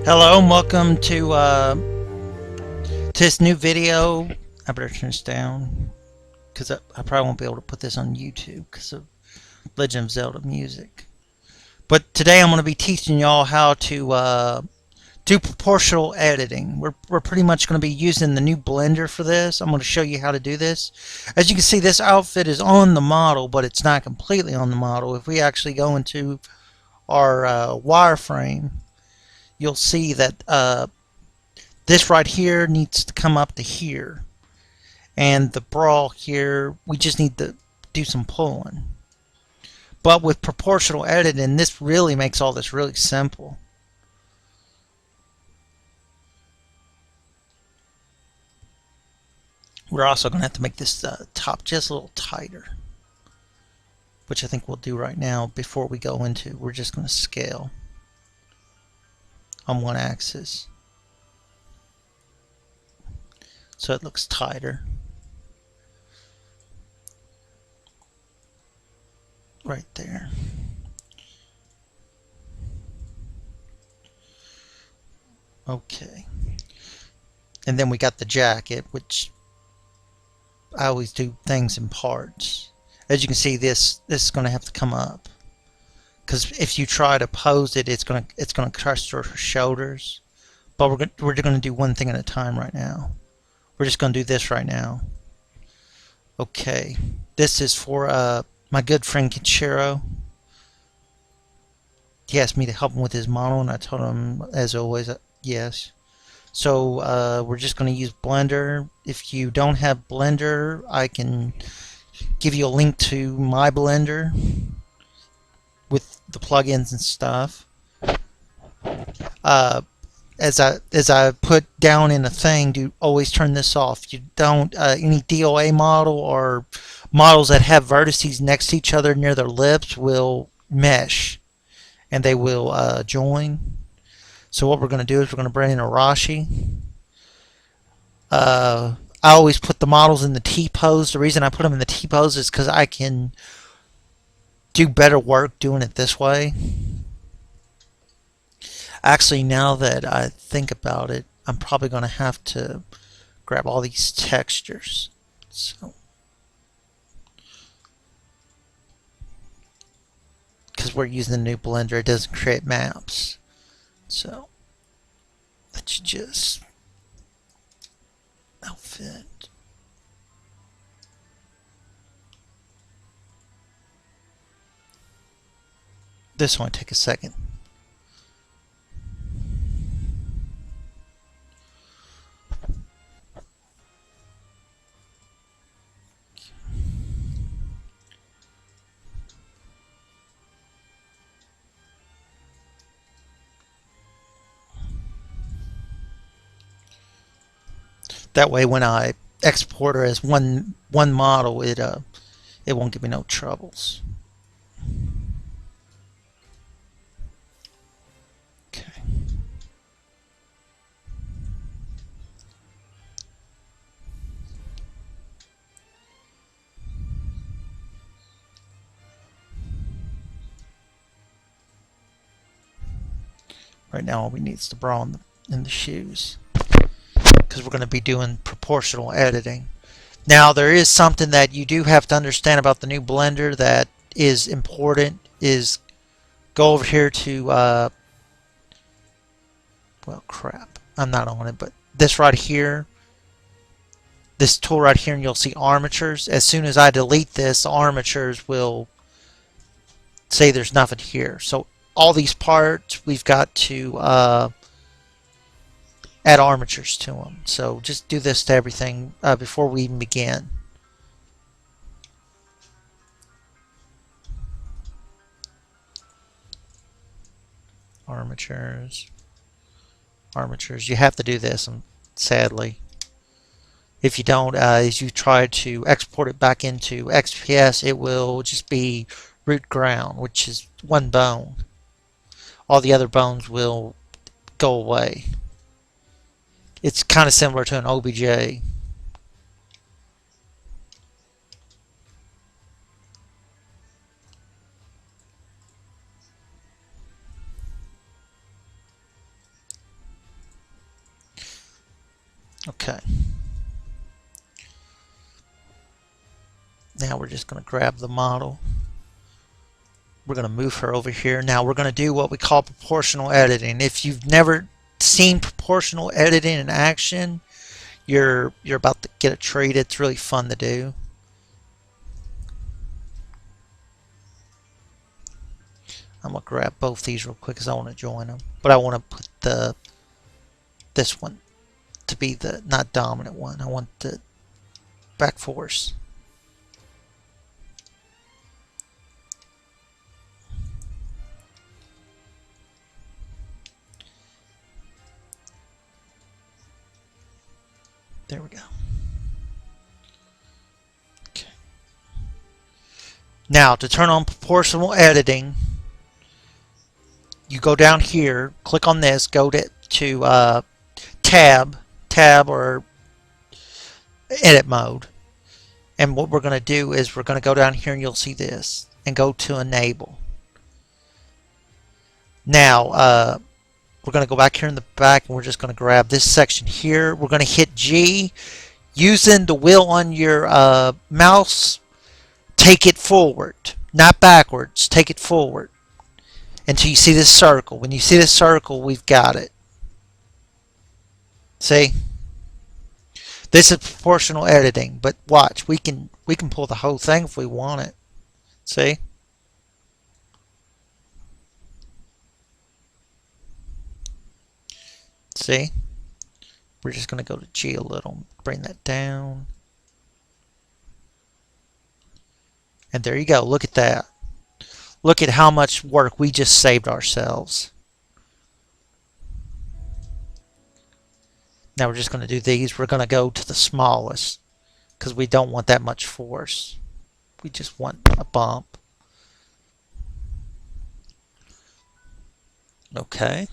Hello and welcome to this new video. I better turn this down because I probably won't be able to put this on YouTube because of Legend of Zelda music. But today I'm going to be teaching y'all how to do proportional editing. We're pretty much going to be using the new blender for this. I'm going to show you how to do this. As you can see, this outfit is on the model, but it's not completely on the model. If we actually go into our wireframe, you'll see that this right here needs to come up to here, and the brawl here, we just need to do some pulling. But with proportional editing, this really makes all this really simple. We're also going to have to make this top just a little tighter, which I think we'll do right now before we go into. We're just going to scale on one axis so it looks tighter. Right there. Okay. And then we got the jacket, which I always do things in parts. As you can see, this is going to have to come up, because if you try to pose it, it's going to crush your shoulders. But we're going to do one thing at a time right now. We're just going to do this right now. Okay, this is for my good friend Kenshiro. He asked me to help him with his model, and I told him, as always, yes. So we're just going to use Blender. If you don't have Blender, I can give you a link to my Blender with the plugins and stuff. As I put down in the thing, do always turn this off. You don't any DOA model or models that have vertices next to each other near their lips will mesh, and they will join. So what we're going to do is we're going to bring in Arashi. I always put the models in the T-pose. The reason I put them in the T-pose is because I can do better work doing it this way. Actually, now that I think about it, I'm probably going to have to grab all these textures. So, because we're using the new blender, it doesn't create maps. So, let's just outfit. This won't take a second. That way, when I export her as one model, it won't give me no troubles. Okay. Right now, all we need is the bra and the shoes, because we're going to be doing proportional editing. Now, there is something that you do have to understand about the new blender that is important. Is go over here to well, crap, I'm not on it, but this right here, this tool right here, and you'll see armatures. As soon as I delete this, armatures will say there's nothing here. So all these parts, we've got to add armatures to them. So just do this to everything before we even begin. Armatures. You have to do this, sadly. If you don't, as you try to export it back into XPS, it will just be root ground, which is one bone. All the other bones will go away. It's kind of similar to an OBJ. Okay. Now we're just going to grab the model. We're going to move her over here. Now we're going to do what we call proportional editing. If you've never seen proportional editing in action, you're about to get a treat. It's really fun to do. I'm going to grab both these real quick because I want to join them. But I want to put this one to be the not dominant one. I want the back force. There we go. Okay. Now to turn on proportional editing, you go down here, click on this, go to tab or edit mode. And what we're going to do is we're going to go down here and you'll see this and go to enable. Now we're going to go back here in the back and we're just going to grab this section here. We're going to hit G. Using the wheel on your mouse, take it forward, not backwards. Take it forward until you see this circle. When you see this circle, we've got it. See? This is proportional editing, but watch, we can pull the whole thing if we want it. See? See? We're just going to go to G a little, bring that down. And there you go. Look at that. Look at how much work we just saved ourselves. Now we're just going to do these. We're going to go to the smallest because we don't want that much force. We just want a bump. Okay.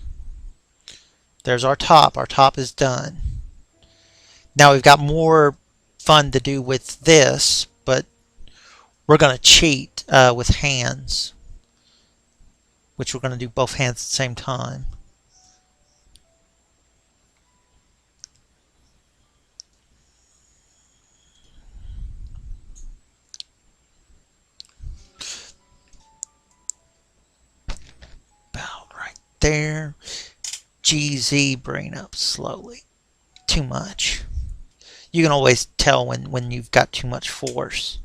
There's our top. Our top is done. Now we've got more fun to do with this, but we're going to cheat with hands, which we're going to do both hands at the same time. About right there. GZ, bring up slowly. Too much. You can always tell when you've got too much force.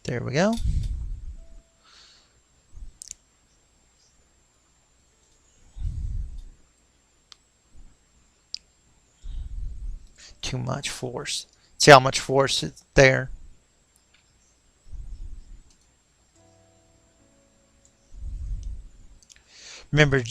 There we go. Too much force. See how much force is there? Remember,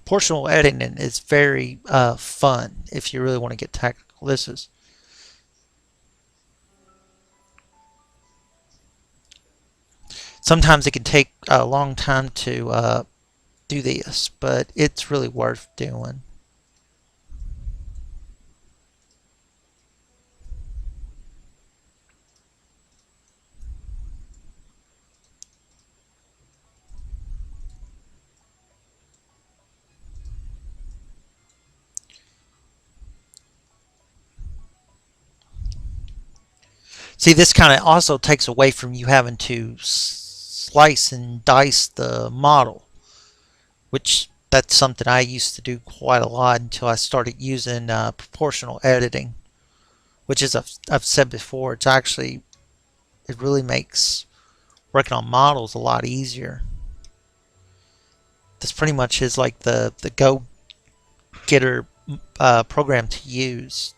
proportional editing is very fun if you really want to get tactical. This is sometimes it can take a long time to do this, but it's really worth doing. See, this kind of also takes away from you having to slice and dice the model, which that's something I used to do quite a lot until I started using proportional editing, which is I've said before, it really makes working on models a lot easier. This pretty much is like the go-getter program to use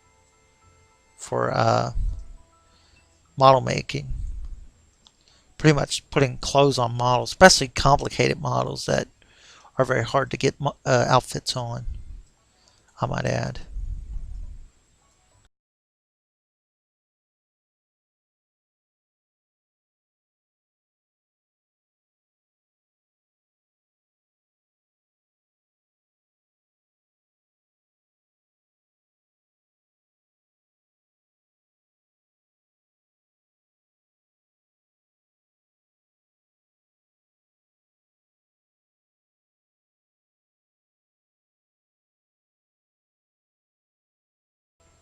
for model making. Pretty much putting clothes on models, especially complicated models that are very hard to get outfits on. I might add.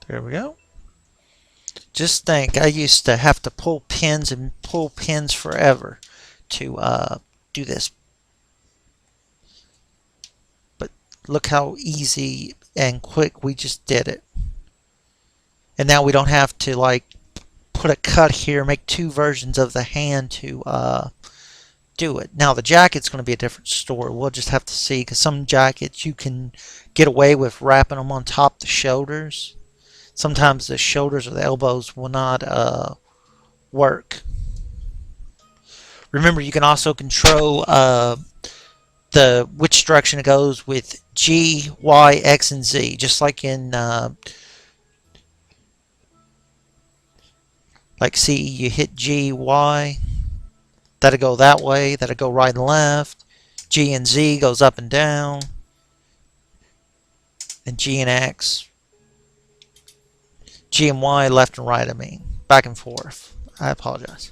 There we go. Just think, I used to have to pull pins and pull pins forever to do this. But look how easy and quick we just did it. And now we don't have to like put a cut here, make two versions of the hand to do it. Now the jacket's going to be a different story. We'll just have to see, because some jackets you can get away with wrapping them on top the shoulders. Sometimes the shoulders or the elbows will not work. Remember, you can also control the which direction it goes with G, Y, X, and Z, just like in like C, you hit G, Y, that'll go that way, that'll go right and left. G and Z goes up and down, and G and X, G and Y left and right, I mean, back and forth. I apologize.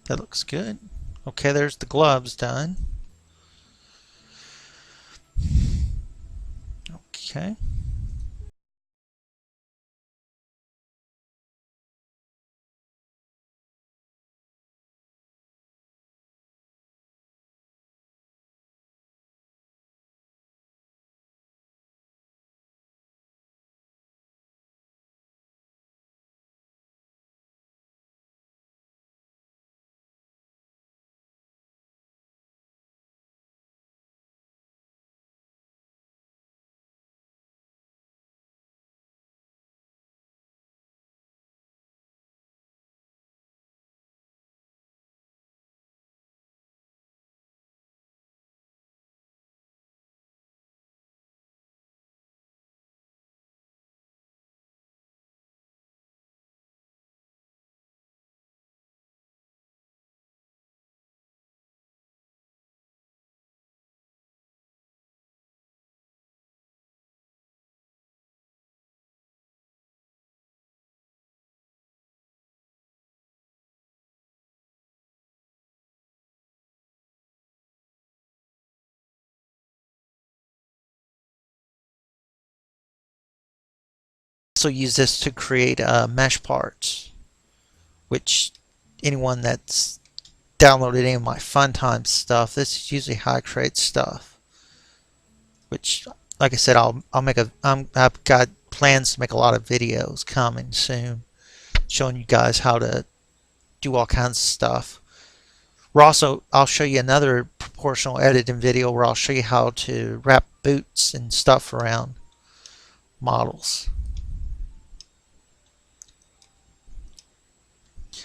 That looks good. Okay, there's the gloves done. Okay. Also use this to create mesh parts, which anyone that's downloaded any of my fun time stuff, this is usually how I create stuff, which like I said, I'll make a I've got plans to make a lot of videos coming soon, showing you guys how to do all kinds of stuff. I'll show you another proportional editing video where I'll show you how to wrap boots and stuff around models.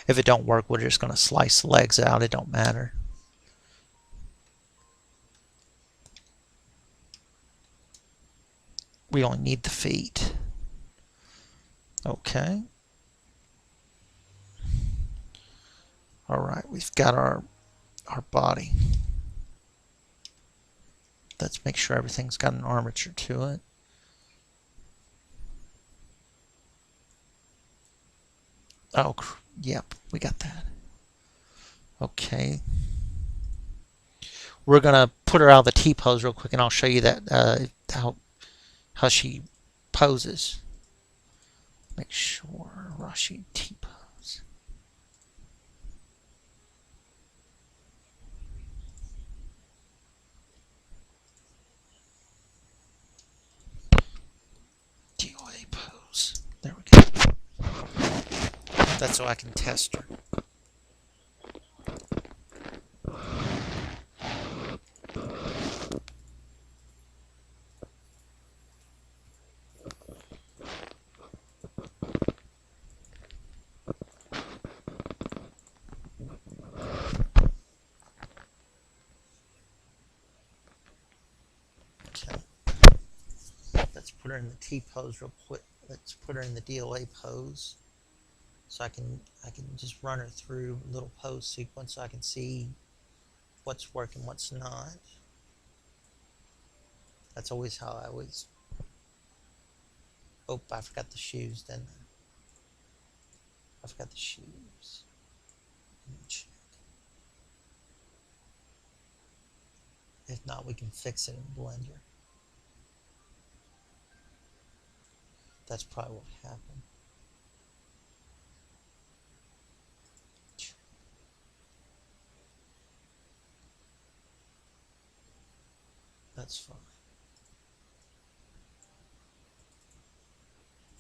If it don't work, we're just going to slice the legs out. It don't matter. We only need the feet. Okay. All right, we've got our body. Let's make sure everything's got an armature to it. Oh, yep, we got that. Okay. We're gonna put her out of the T-pose real quick, and I'll show you that how she poses. Make sure Rashi T-pose. DOA pose. There we go. That's so I can test her. Okay. Let's put her in the T pose real quick. Let's put her in the DOA pose. So I can just run her through a little pose sequence so I can see what's working, what's not. That's always how I always. Oh, I forgot the shoes, didn't I? I forgot the shoes. Let me check. If not, we can fix it in Blender. That's probably what happened. That's fine.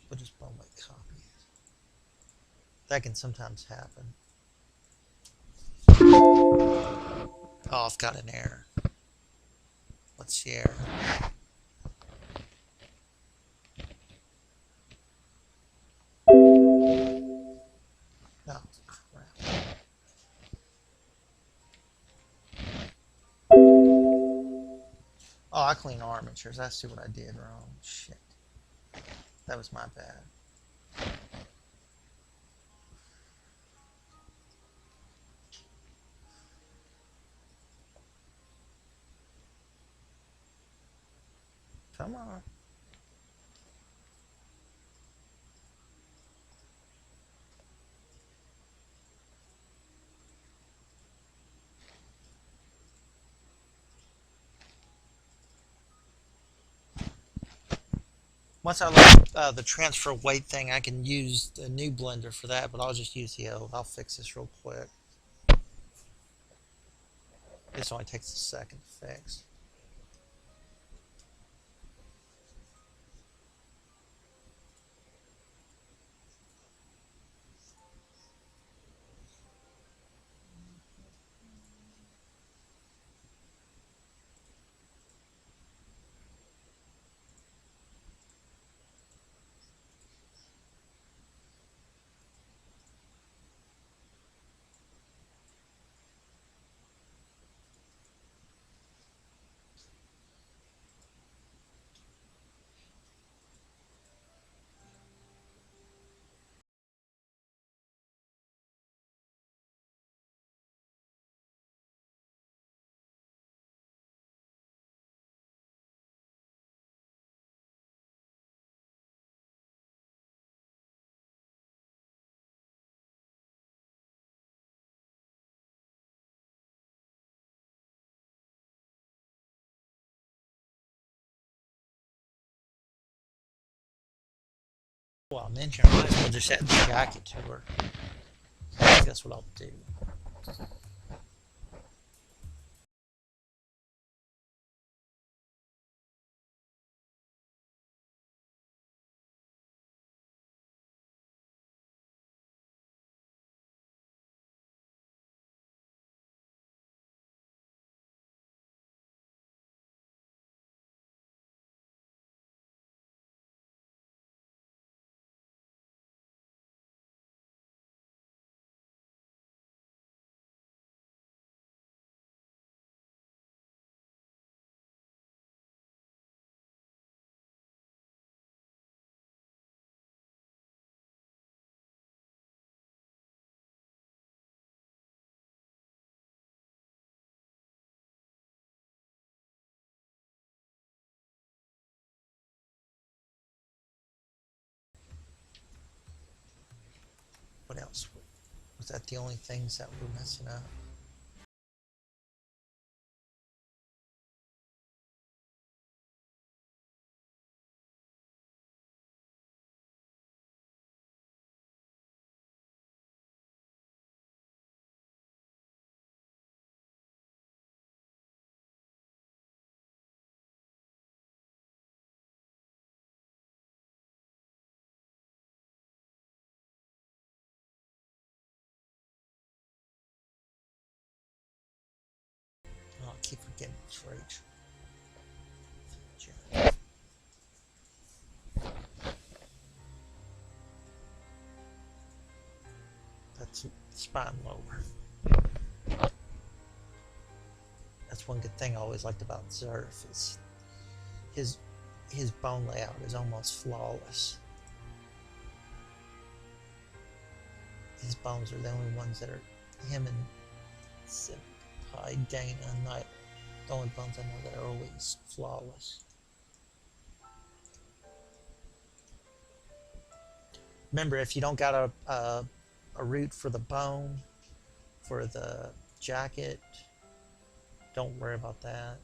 We'll just one way copy it. That can sometimes happen. Oh, I've got an error. What's the error? No, crap. Oh, I clean armatures. I see what I did wrong. Shit. That was my bad. Come on. Once I learn the transfer weight thing, I can use the new blender for that, but I'll just use the old. I'll fix this real quick. This only takes a second to fix. While I'm in here, I might as well just add the jacket to her. That's what I'll do. else? Was that the only things that were messing up? Oh, I keep forgetting it's Rachel. That's spine lower. That's one good thing I always liked about Zerf is his his bone layout is almost flawless. His bones are the only ones that are him and Dana and Night. The only bones I know that are always flawless. Remember, if you don't got a root for the bone, for the jacket, don't worry about that.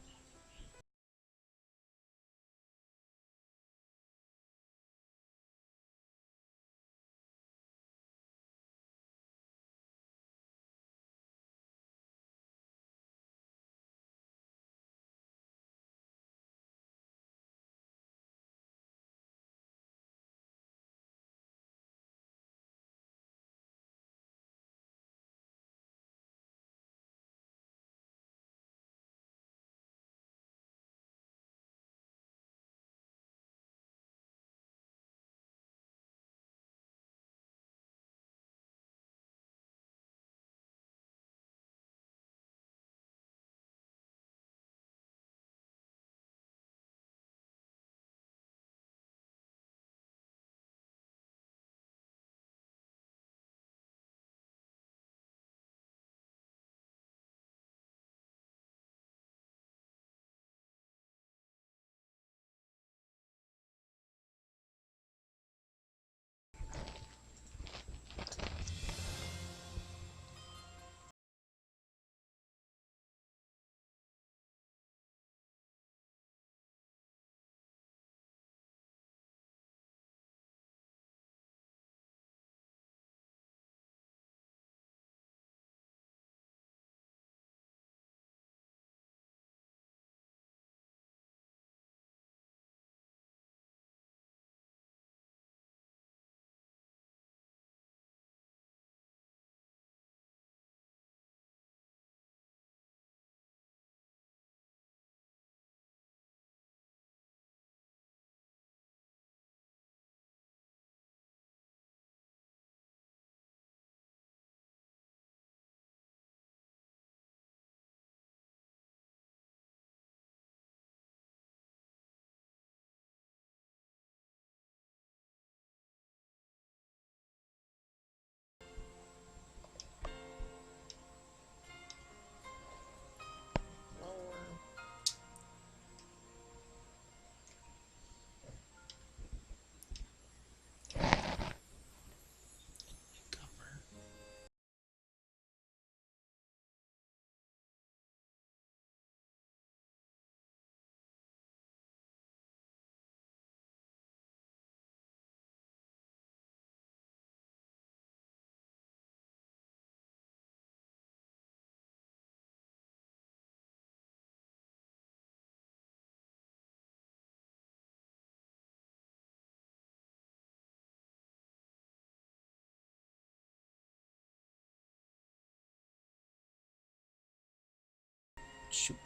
Shoot,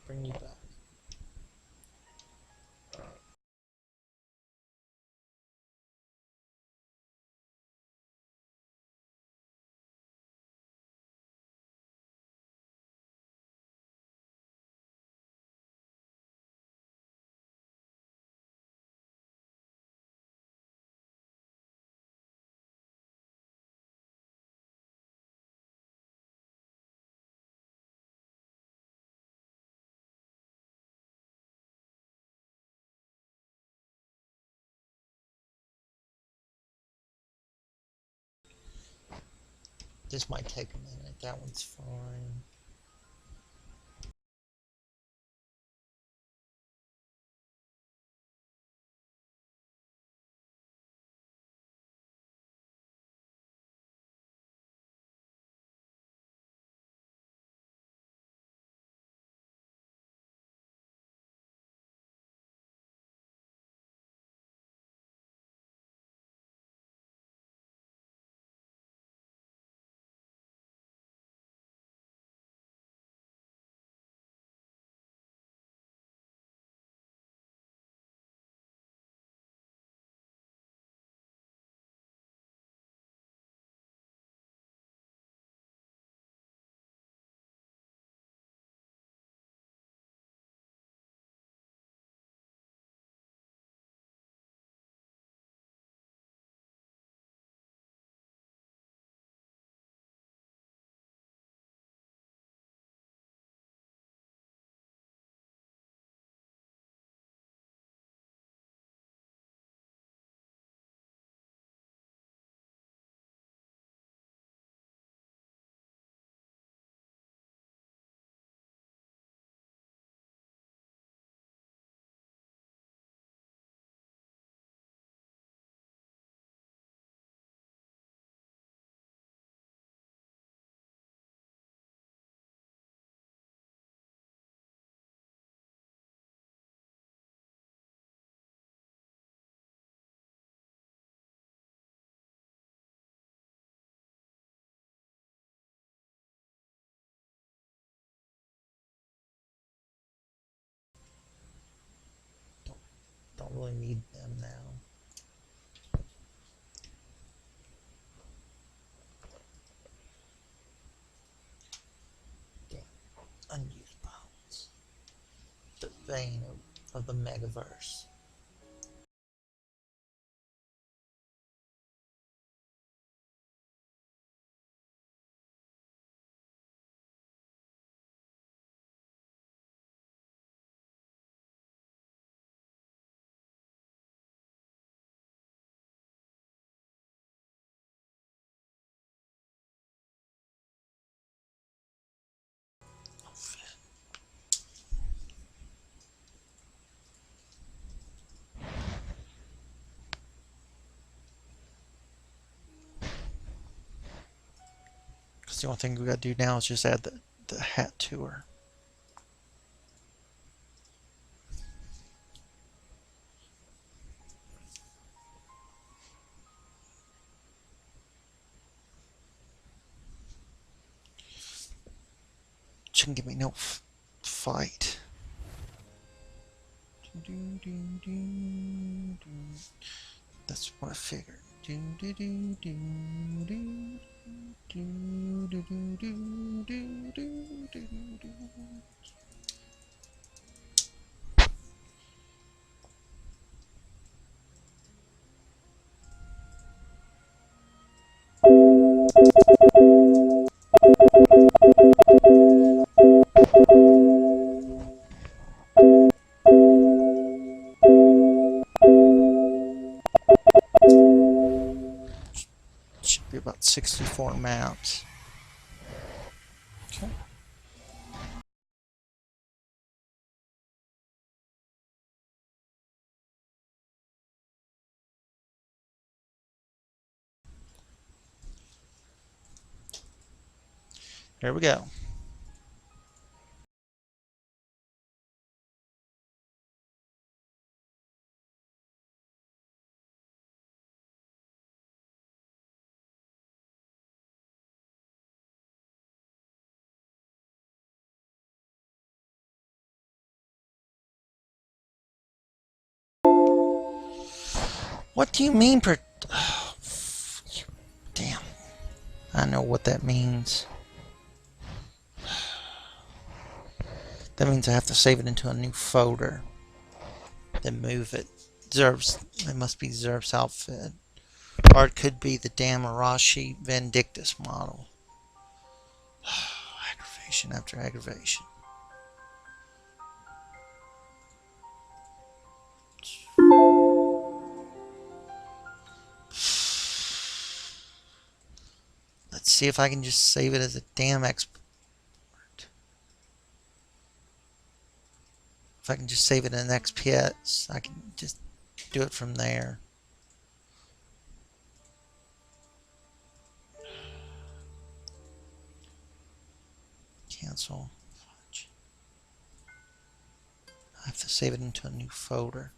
bring you back. This might take a minute. That one's fine. Don't really need them now. Damn. Unused bones. The vein of the megaverse. Because the only thing we gotta do now is just add the hat to her. Shouldn't give me no fight. That's what I figured. Should be about 64 mounts. Okay. Here we go. What do you mean oh, damn. I know what that means. That means I have to save it into a new folder. Then move it. It must be Zerf's outfit. Or it could be the damn Arashi Vindictus model. Aggravation after aggravation. Let's see if I can just save it as a damn export. If I can just save it in XPS, I can just do it from there. Cancel. I have to save it into a new folder.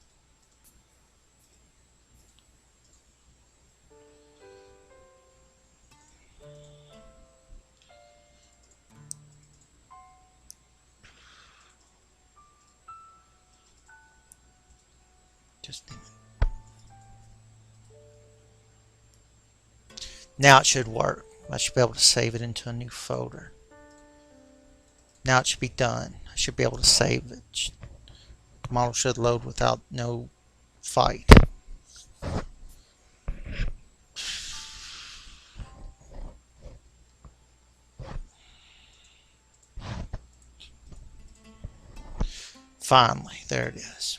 Just now it should work. I should be able to save it into a new folder. Now it should be done. I should be able to save it. The model should load without no fight. Finally, there it is.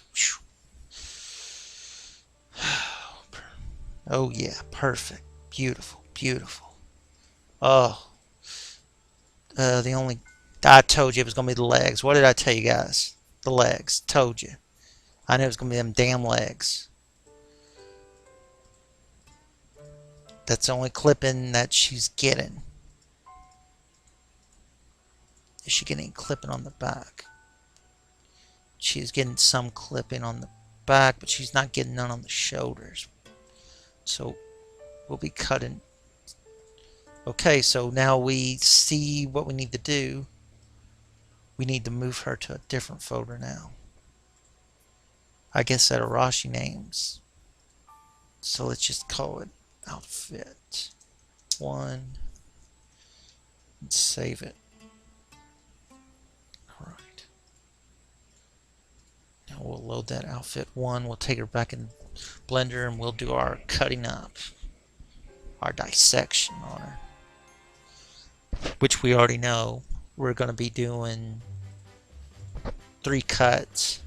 Oh yeah, perfect. Beautiful, beautiful. Oh, the only... I told you it was going to be the legs. What did I tell you guys? The legs. Told you. I knew it was going to be them damn legs. That's the only clipping that she's getting. Is she getting clipping on the back? She's getting some clipping on the back, but she's not getting none on the shoulders. So we'll be cutting. Okay, so now we see what we need to do. We need to move her to a different folder now. I guess that Arashi names. So let's just call it outfit 1 and save it. Alright. Now we'll load that outfit 1. We'll take her back in Blender and we'll do our cutting up. Our dissection on her. Which we already know. We're going to be doing 3 cuts.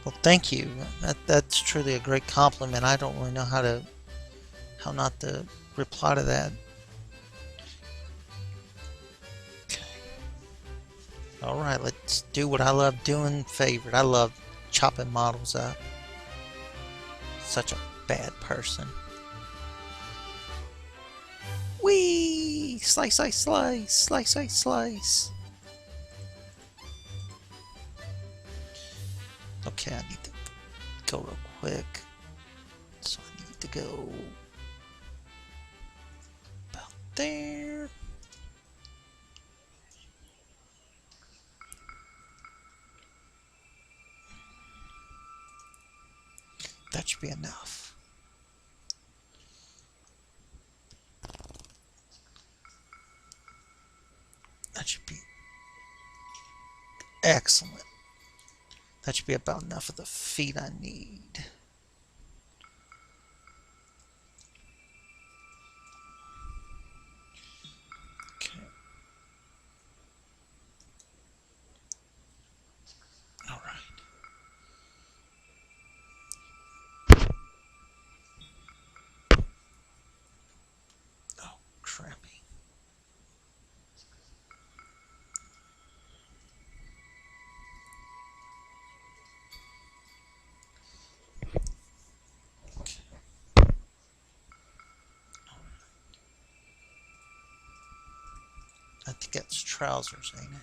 Well, thank you. That's truly a great compliment. I don't really know how not to reply to that. Okay. All right, let's do what I love doing. Favorite. I love chopping models up. Such a bad person. Whee! Slice, slice, slice, slice, slice, slice. Okay, I need to go real quick. So I need to go about there. That should be enough. That should be excellent. That should be about enough of the feet I need. Okay. All right. Oh, crappy. think that's trousers, ain't it?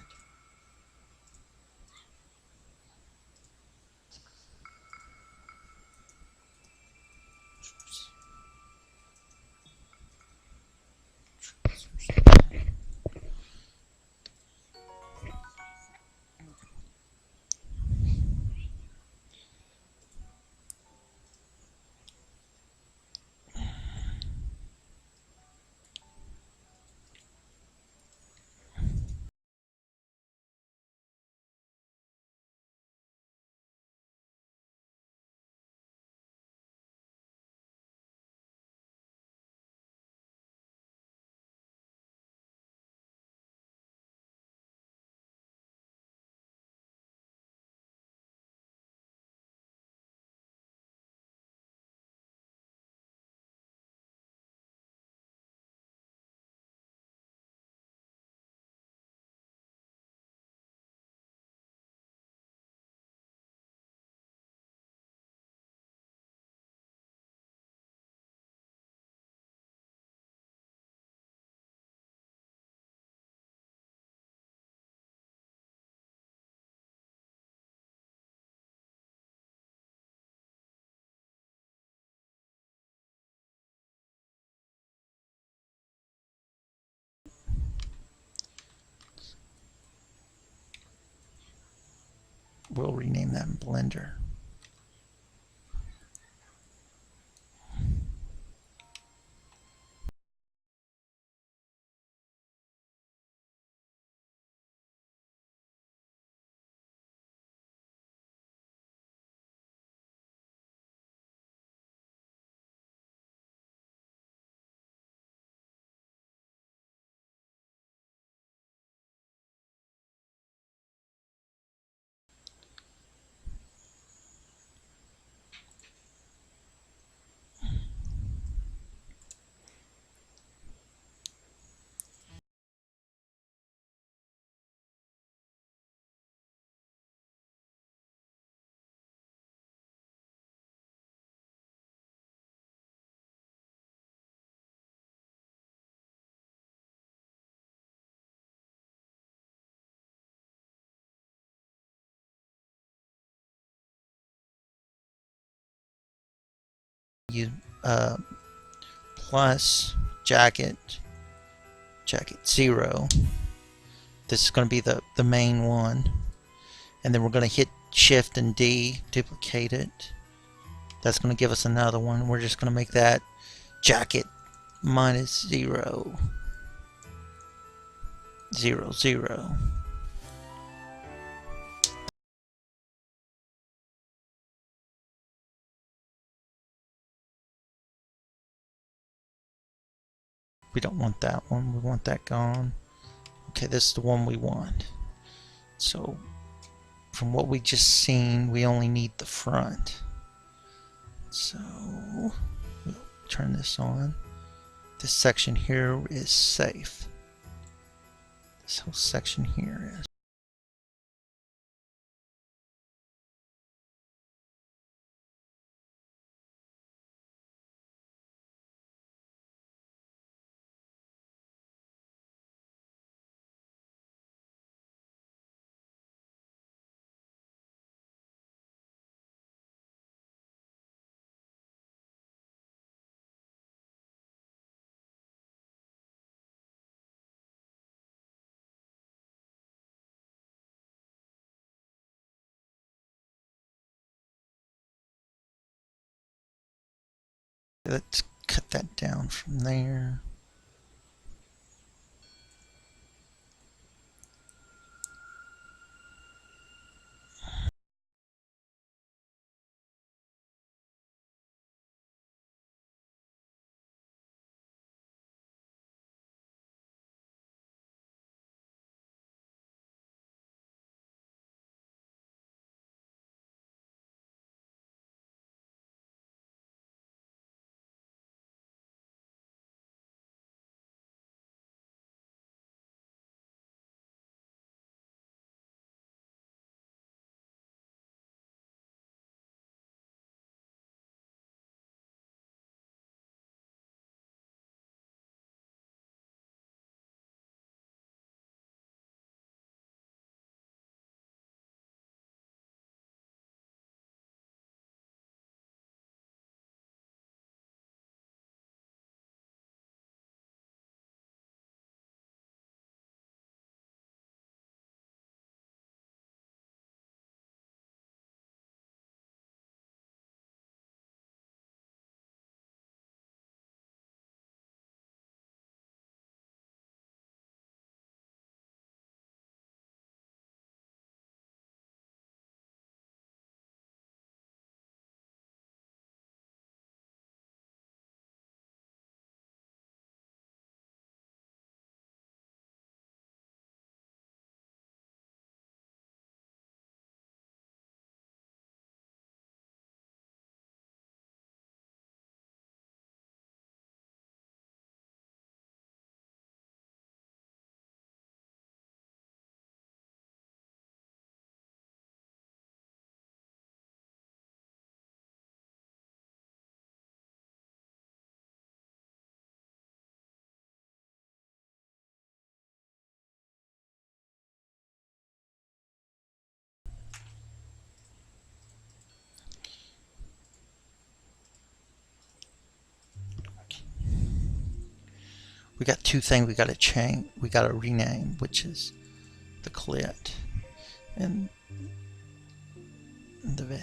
We'll rename that in Blender. You plus jacket 0. This is going to be the main one, and then we're going to hit Shift and D, duplicate it. That's going to give us another one. We're just going to make that jacket minus 0 0 0. We don't want that one. We want that gone. Okay, this is the one we want. So from what we just seen, we only need the front. So we'll turn this on. This section here is safe. This whole section here is. Let's cut that down from there. We got two things we got to change. We got to rename, which is the clit and the veg.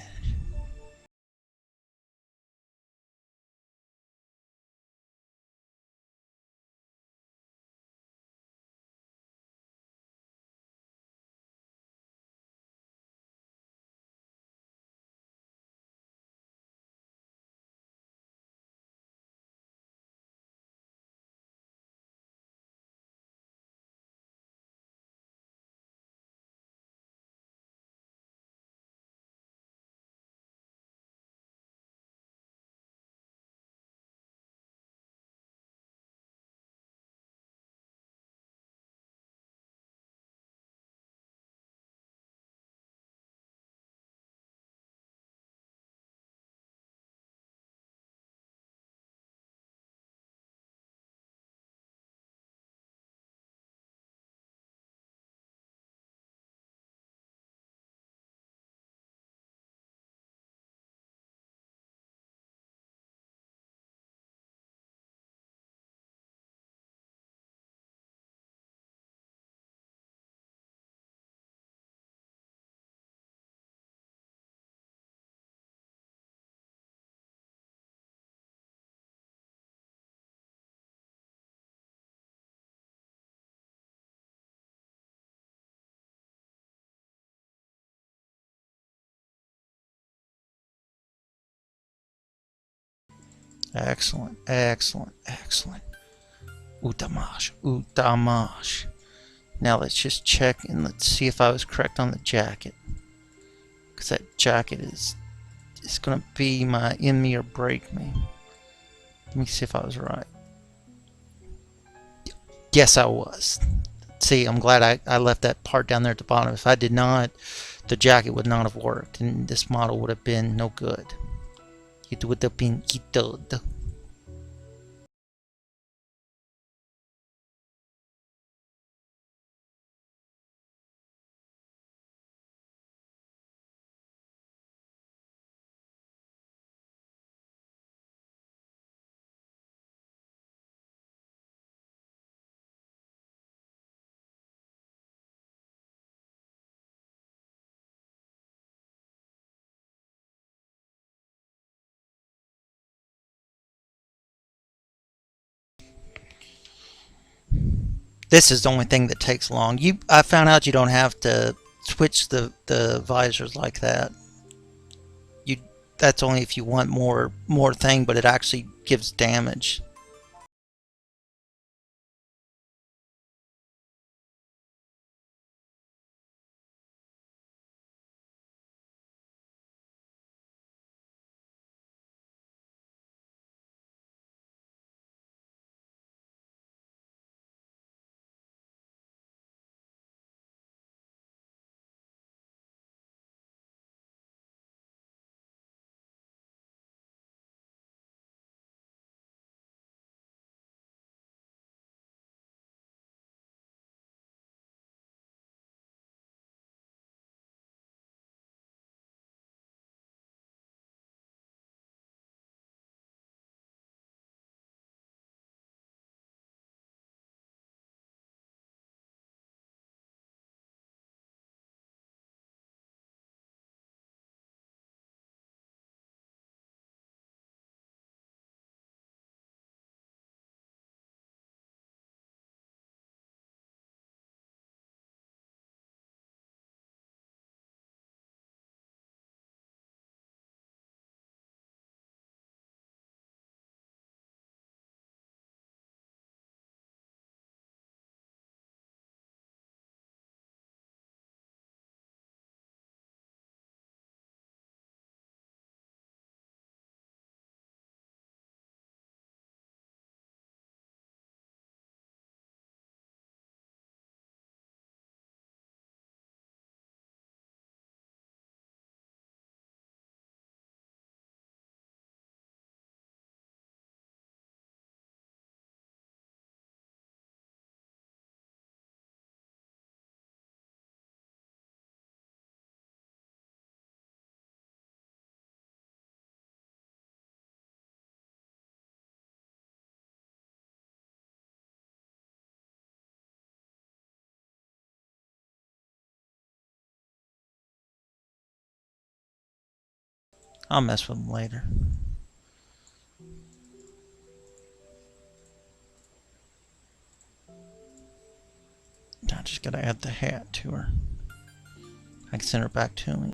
Excellent, excellent, excellent. Utamash, utamash. Now let's just check and let's see if I was correct on the jacket. Because that jacket is going to be my in me or break me. Let me see if I was right. Yes, I was. See, I'm glad I left that part down there at the bottom. If I did not, the jacket would not have worked, and this model would have been no good. It would have been killed. This is the only thing that takes long. I found out you don't have to switch the visors like that. You That's only if you want more thing, but it actually gives damage. I'll mess with them later. I just gotta add the hat to her. I can send her back to me.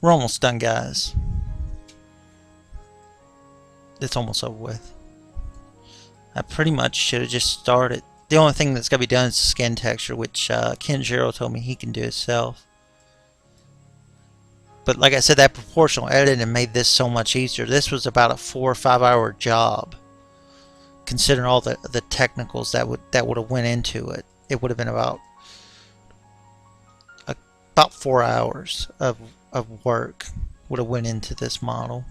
We're almost done, guys. It's almost over with. I pretty much should have just started. The only thing that's got to be done is skin texture, which Kenjiro told me he can do himself. But like I said, that proportional editing made this so much easier. This was about a 4 or 5 hour job, considering all the technicals that would have went into it. It would have been about 4 hours of work would have went into this model.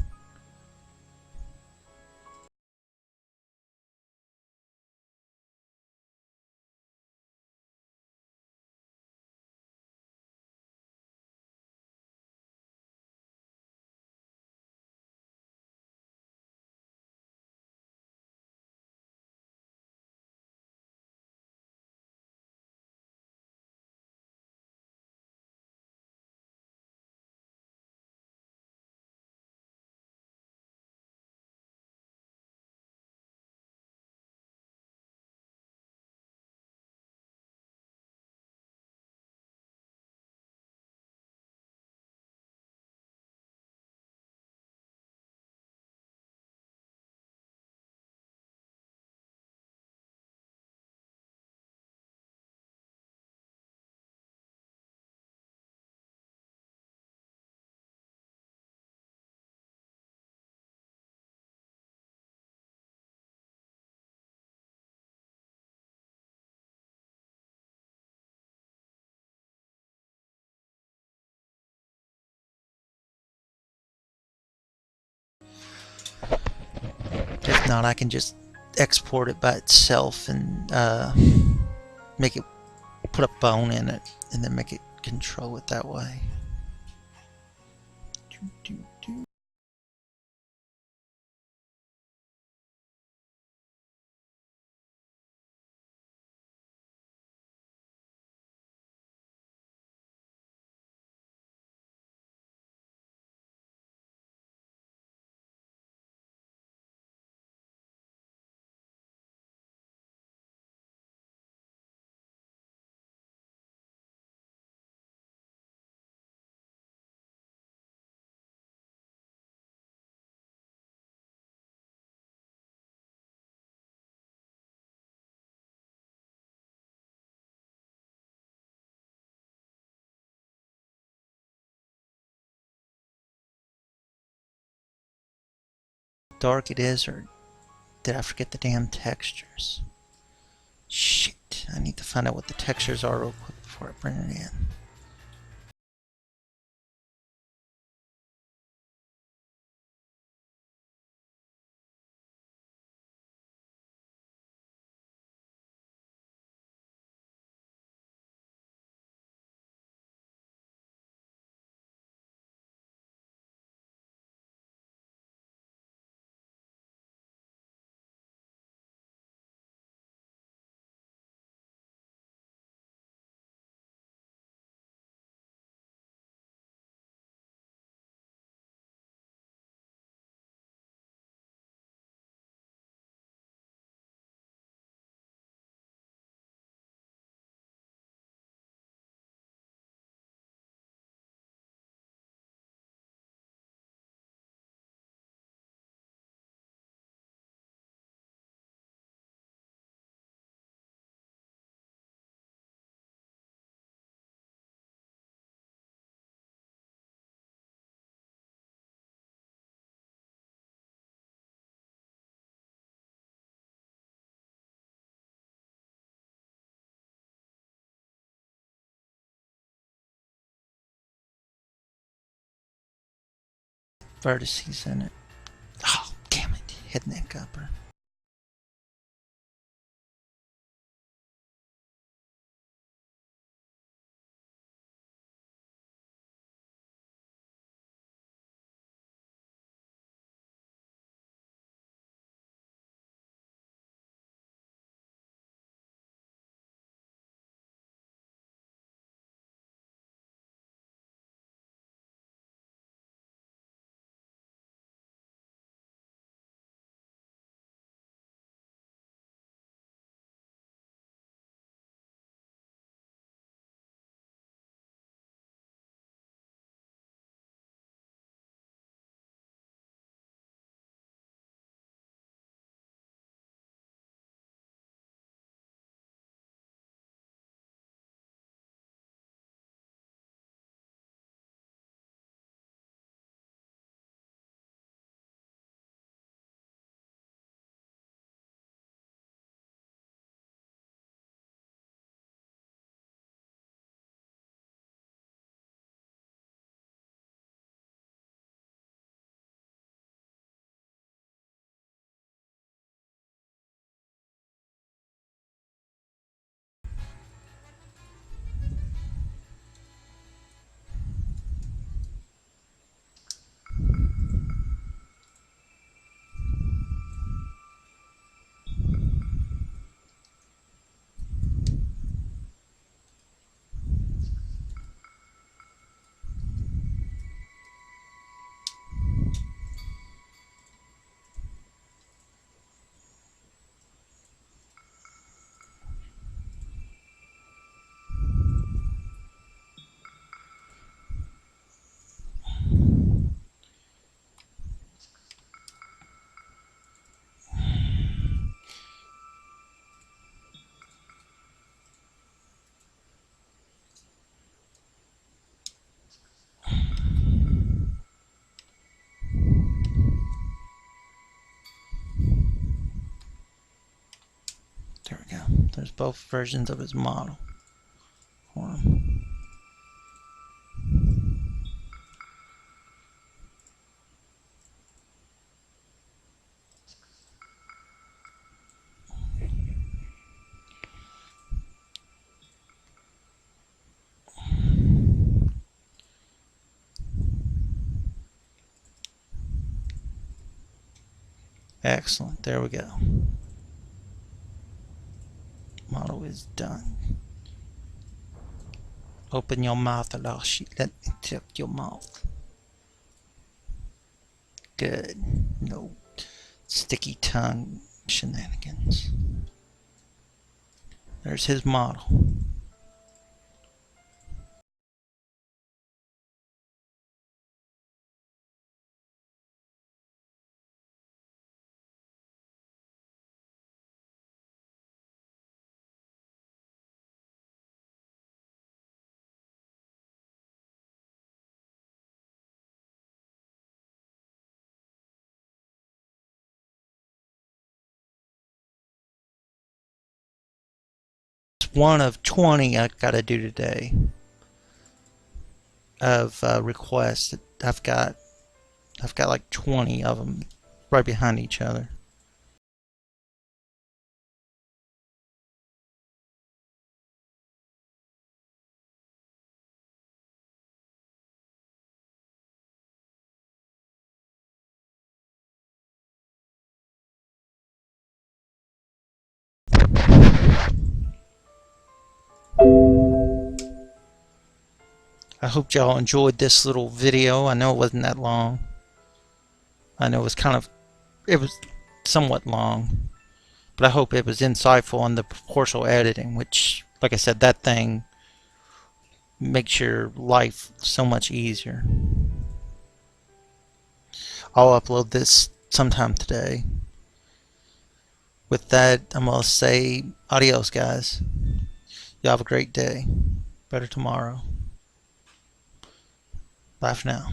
If not, I can just export it by itself and make it, put a bone in it, and then make it control it that way. Dark it is, or did I forget the damn textures? Shit, I need to find out what the textures are real quick before I bring it in. vertices in it. Oh, damn it. Hit that upper. There we go. There's both versions of his model for him. Excellent. There we go. Model is done. Open your mouth, Alashi. Let me check your mouth. Good. No sticky tongue shenanigans. There's his model. It's one of 20 I gotta do today of requests. I've got like 20 of them right behind each other. I hope y'all enjoyed this little video. I know it wasn't that long. I know it was somewhat long, but I hope it was insightful on the proportional editing, which, like I said, that thing makes your life so much easier. I'll upload this sometime today. With that, I'm going to say adios, guys. You have a great day. Better tomorrow. Bye for now.